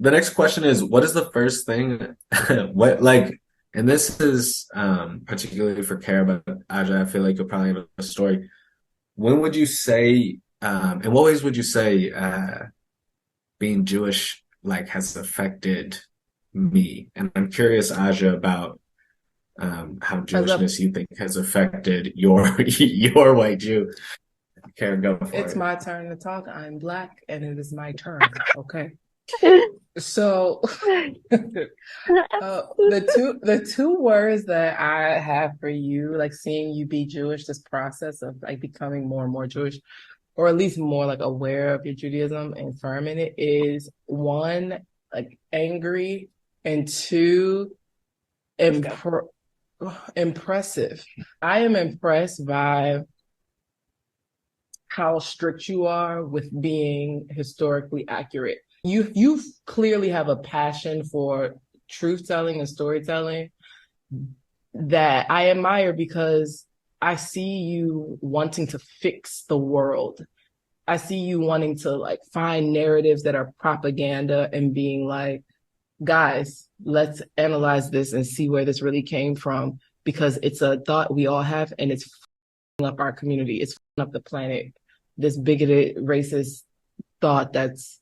The next question is, what is the first thing what like and this is particularly for Caira, but Aja, I feel like you'll probably have a story. When would you say in what ways would you say being Jewish like has affected me? And I'm curious, Aja, about how As a, Jewishness you think has affected your your white Jew. Caira, go for it's it. my turn to talk. I'm black, and it is my turn. Okay. So, the two words that I have for you, like seeing you be Jewish, this process of like becoming more and more Jewish, or at least more like aware of your Judaism and firm in it, is one, like angry, and two, impr impressive. I am impressed by how strict you are with being historically accurate. You clearly have a passion for truth telling and storytelling that I admire because I see you wanting to fix the world. I see you wanting to like find narratives that are propaganda and being like, guys, let's analyze this and see where this really came from because it's a thought we all have and it's up our community. It's up the planet. This bigoted, racist thought that's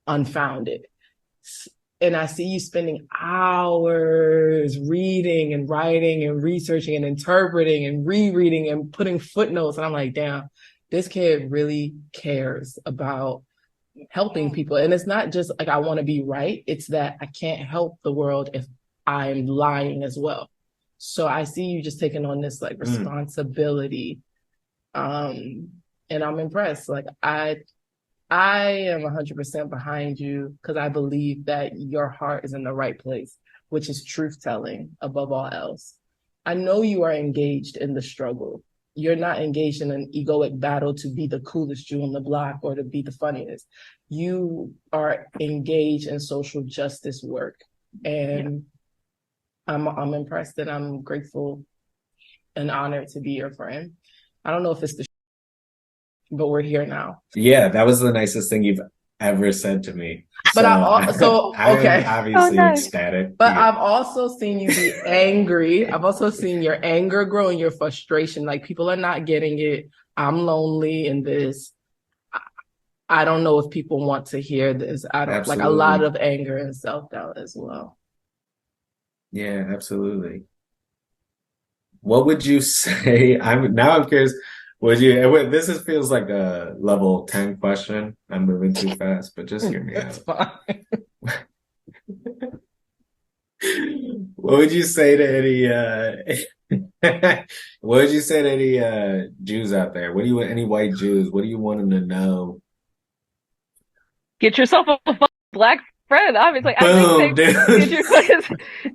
unfounded. And I see you spending hours reading and writing and researching and interpreting and rereading and putting footnotes. And I'm like, damn, this kid really cares about helping people. And it's not just like I want to be right, it's that I can't help the world if I'm lying as well. So I see you just taking on this like Mm. responsibility. Um, and I'm impressed. Like I am 100% behind you because I believe that your heart is in the right place, which is truth telling above all else. I know you are engaged in the struggle. You're not engaged in an egoic battle to be the coolest Jew on the block or to be the funniest. You are engaged in social justice work. Yeah. And I'm impressed and I'm grateful and honored to be your friend. I don't know if it's the but we're here now. Yeah, that was the nicest thing you've ever said to me. But So I am okay. Oh, obviously nice. ecstatic. But Yeah. I've also seen you be angry. I've also seen your anger grow and your frustration. Like people are not getting it. I'm lonely in this. I don't know if people want to hear this. I don't like a lot Absolutely. of anger and self-doubt as well. Yeah, absolutely. What would you say? I'm curious. Would you? This feels like a level 10 question. I'm moving too fast, but just hear me It's out. fine. What would you say to any what would you say to any Jews out there? What do you any white Jews? What do you want them to know? Get yourself a fucking black friend. Obviously, I think Boom, they dude. get your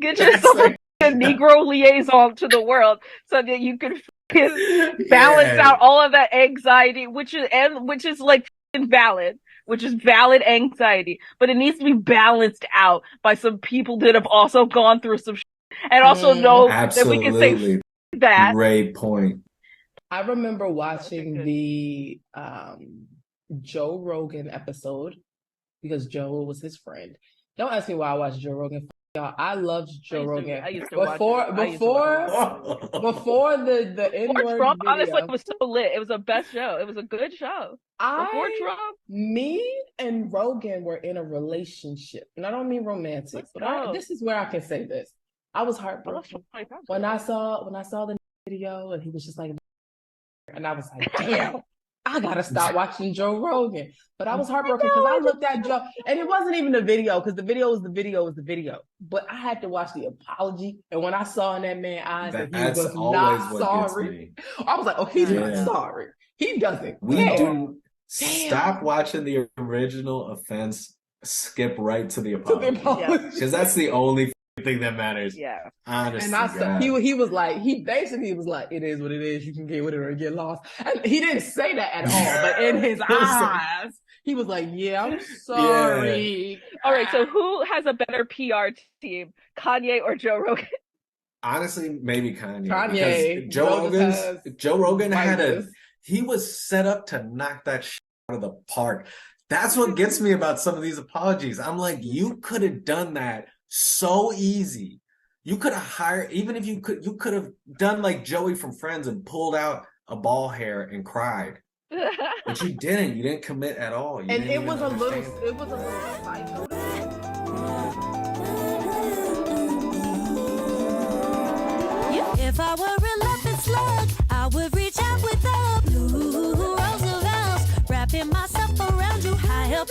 get That's yourself like a Negro liaison to the world so that you can balance yeah. out all of that anxiety, which is like valid, which is valid anxiety, but it needs to be balanced out by some people that have also gone through some shit and also Mm. know that we can say Absolutely. that. Great point. I remember Okay, watching good. the Joe Rogan episode because Joe was his friend. Don't ask me why I watched Joe Rogan. Y'all, I loved Joe Rogan I used to watch it. before I used to watch it a lot. before the N Before word Trump, honestly, video. it was so lit. It was the best show. It was a good show. Before I, Trump, me and Rogan were in a relationship, and I don't mean romantic, let's but go. this is where I can say this. I was Oh, that's heartbroken 20 pounds when ago. I saw the video, and he was just like, and I was like, damn. I gotta stop watching Joe Rogan. But I was I heartbroken because know. I I looked at Joe, and it wasn't even the video because the video. But I had to watch the apology, and when I saw in that man's eyes that he That's was always not what gets sorry, me. I was like, oh, he's I not Yeah. know. sorry. He doesn't We care. do Damn. stop watching the original offense, skip right to the To the apology. Yep. Because apology. that's the only thing that matters. Yeah. And Honest to I saw God. he was like he basically was like it is what it is. You can get with it or get lost. And he didn't say that at all, but in his eyes, he was like, "Yeah, I'm Yeah. sorry." All right. So who has a better PR team, Kanye or Joe Rogan? Honestly, maybe Kanye. Because Kanye, Joe just has Joe Rogan had whiteness. he was set up to knock that shit out of the park. That's what gets me about some of these apologies. I'm like, you could have done that so easy. You could have hired, even if you could have done like Joey from Friends and pulled out a ball hair and cried. But you didn't. You didn't commit at all. You And didn't even understand it. it was a little side note. If I were a loving slug, I would reach out with a blue rose of ours, wrapping myself around you high up.